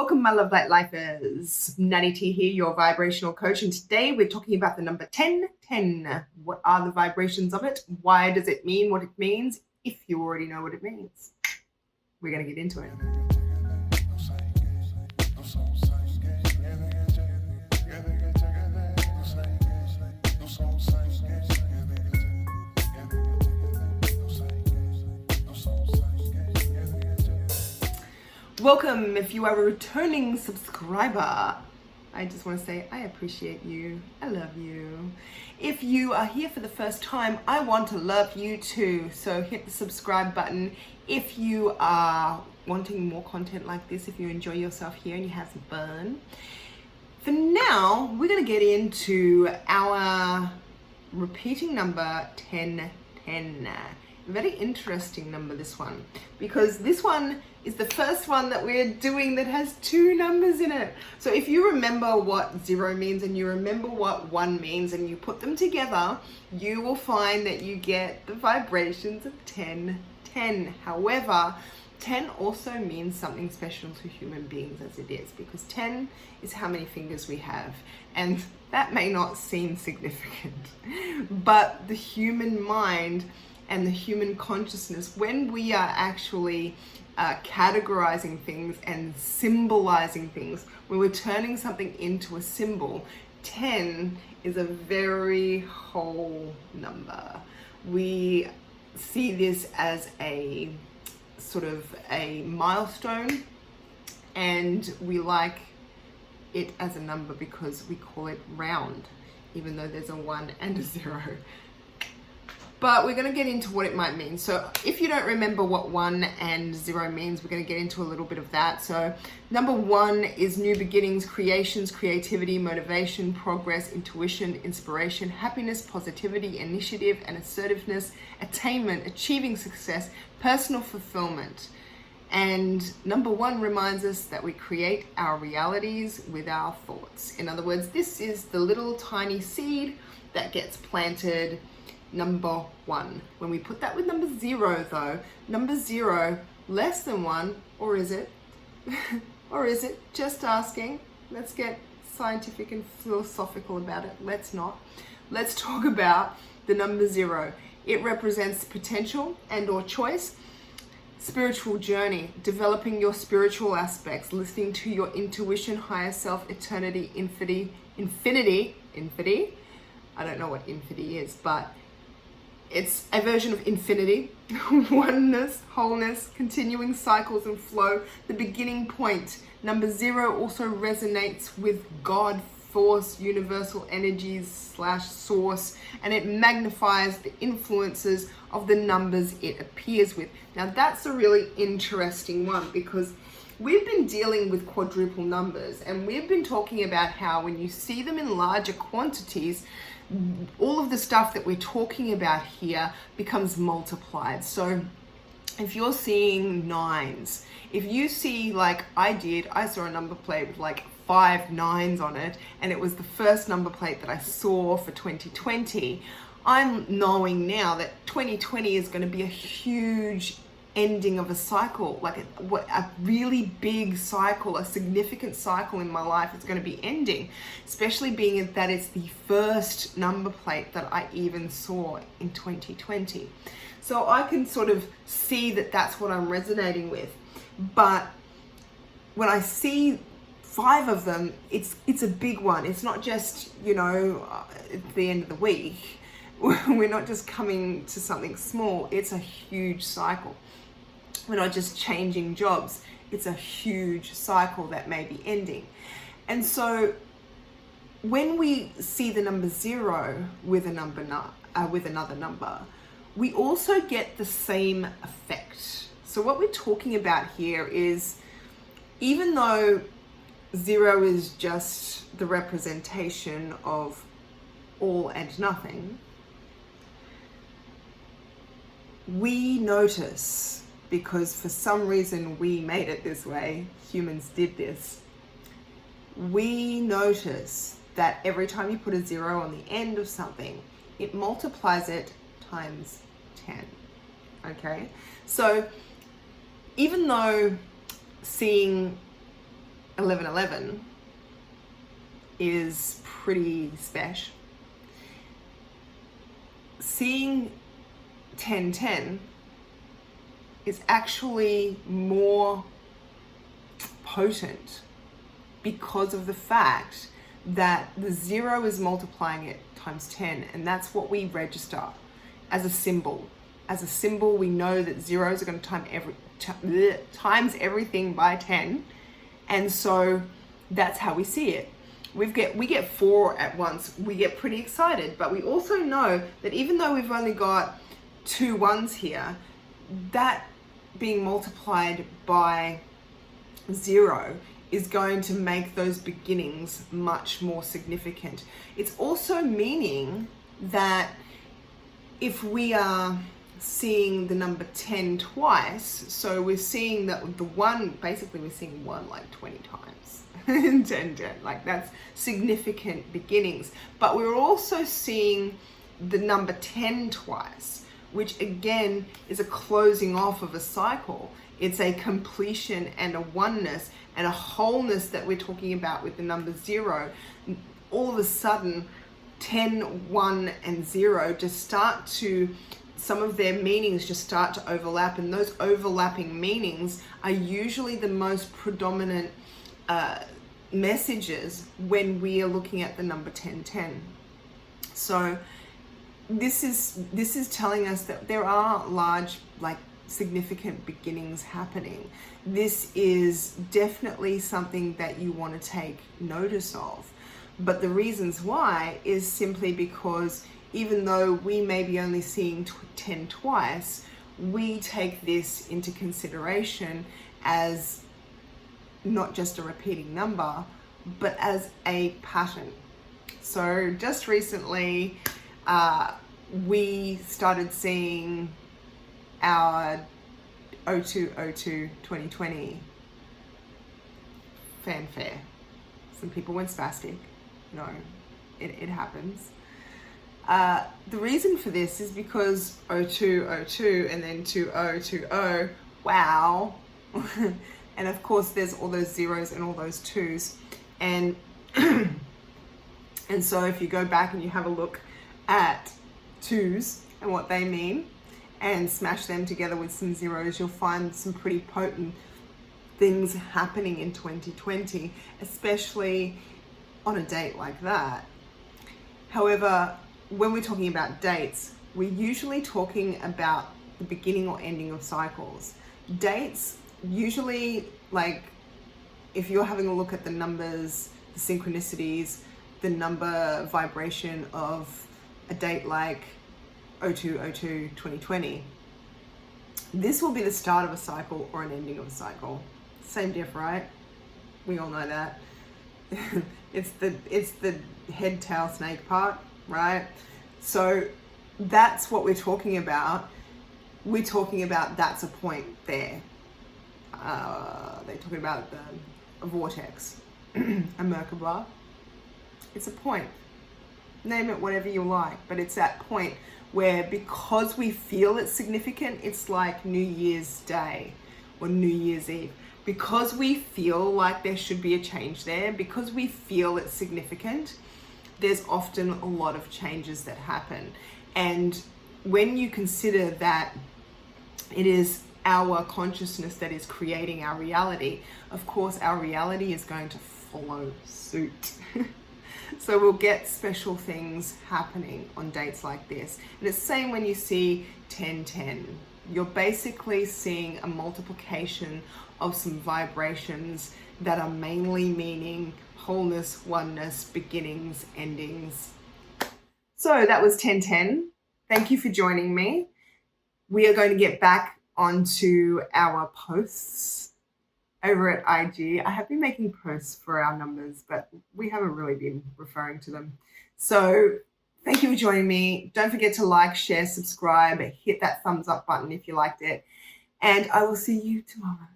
Welcome, my love light lifers. Natty T here, your vibrational coach, and today we're talking about the number 1010. What are the vibrations of it? Why does it mean what it means? If you already know what it means, we're going to get into it. Welcome. If you are a returning subscriber, I just want to say I appreciate you. I love you. If you are here for the first time, I want to love you too. So hit the subscribe button. If you are wanting more content like this, if you enjoy yourself here and you have some fun. For now, we're going to get into our repeating number 1010. Very interesting number, this one, because this one is the first one that we're doing that has two numbers in it. So if you remember what 0 means and you remember what 1 means and you put them together, you will find that you get the vibrations of 1010. However, 10 also means something special to human beings, as it is, because 10 is how many fingers we have, and that may not seem significant, but the human mind and the human consciousness, when we are actually categorizing things and symbolizing things, when we're turning something into a symbol, 10 is a very whole number. We see this as a sort of a milestone, and we like it as a number because we call it round, even though there's a 1 and a 0. But we're going to get into what it might mean. So if you don't remember what 1 and 0 means, we're going to get into a little bit of that. So number 1 is new beginnings, creations, creativity, motivation, progress, intuition, inspiration, happiness, positivity, initiative, and assertiveness, attainment, achieving success, personal fulfillment. And number 1 reminds us that we create our realities with our thoughts. In other words, this is the little tiny seed that gets planted. Number 1. When we put that with number 0, though, number 0, less than 1, or is it? Or is it? Just asking. Let's get scientific and philosophical about it. Let's not. Let's talk about the number 0. It represents potential and or choice, spiritual journey, developing your spiritual aspects, listening to your intuition, higher self, eternity, infinity. I don't know what infinity is, but it's a version of infinity, oneness, wholeness, continuing cycles and flow, the beginning point. Number 0 also resonates with God, force, universal energies / source, and it magnifies the influences of the numbers it appears with. Now that's a really interesting one, because we've been dealing with quadruple numbers, and we've been talking about how when you see them in larger quantities, all of the stuff that we're talking about here becomes multiplied. So if you're seeing 9s, if you see, like I saw a number plate with like 5 9s on it, and it was the first number plate that I saw for 2020. I'm knowing now that 2020 is going to be a huge ending of a cycle, like a really big cycle, a significant cycle in my life is going to be ending, especially being that it's the first number plate that I even saw in 2020. So I can sort of see that that's what I'm resonating with. But when I see 5 of them, it's a big one. It's not just, at the end of the week. We're not just coming to something small. It's a huge cycle. We're not just changing jobs. It's a huge cycle that may be ending. And so when we see the number 0 with with another number, we also get the same effect. So what we're talking about here is, even though 0 is just the representation of all and nothing, we notice, because for some reason we made it this way, humans did this, we notice that every time you put a 0 on the end of something, it multiplies it times 10. Okay? So even though seeing 1111 is pretty special. Seeing 1010 is actually more potent because of the fact that the 0 is multiplying it times 10, and that's what we register as a symbol. As a symbol, we know that zeros are going to times everything by 10, and so that's how we see it. We get 4 at once. We get pretty excited, but we also know that even though we've only got 2 ones here, that being multiplied by 0 is going to make those beginnings much more significant. It's also meaning that if we are seeing the number 10 twice, so we're seeing that the 1, basically we're seeing 1 like 20 times. 10, like that's significant beginnings. But we're also seeing the number 10 twice, which again is a closing off of a cycle. It's a completion and a oneness and a wholeness that we're talking about with the number 0. All of a sudden, 10, 1, and 0 just start to, some of their meanings just start to overlap, and those overlapping meanings are usually the most predominant messages when we are looking at the number 1010. So this is telling us that there are large, like, significant beginnings happening. This is definitely something that you want to take notice of. But the reasons why is simply because even though we may be only seeing 10 twice, we take this into consideration as not just a repeating number, but as a pattern. So just recently, we started seeing our 0202 2020 fanfare. Some people went spastic. No, it happens. The reason for this is because 0202 and then 2020, wow. And of course there's all those zeros and all those twos, and and so if you go back and you have a look at twos and what they mean and smash them together with some zeros, you'll find some pretty potent things happening in 2020, especially on a date like that. However, when we're talking about dates, we're usually talking about the beginning or ending of cycles. Dates usually, like, if you're having a look at the numbers, the synchronicities, the number vibration of a date like 0202 2020, this will be the start of a cycle or an ending of a cycle. Same diff, right? We all know that. It's the head, tail, snake part, right? So that's what we're talking about. We're talking about that's a point there. They're talking about a vortex, a Merkaba. It's a point. Name it whatever you like, but it's that point where, because we feel it's significant, it's like New Year's Day or New Year's Eve. Because we feel like there should be a change there, because we feel it's significant, there's often a lot of changes that happen. And when you consider that it is our consciousness that is creating our reality, of course our reality is going to follow suit. So we'll get special things happening on dates like this. And it's the same when you see 1010. You're basically seeing a multiplication of some vibrations that are mainly meaning wholeness, oneness, beginnings, endings. So that was 1010. Thank you for joining me. We are going to get back onto our posts over at IG. I have been making posts for our numbers, but we haven't really been referring to them. So thank you for joining me. Don't forget to like, share, subscribe, hit that thumbs up button if you liked it. And I will see you tomorrow.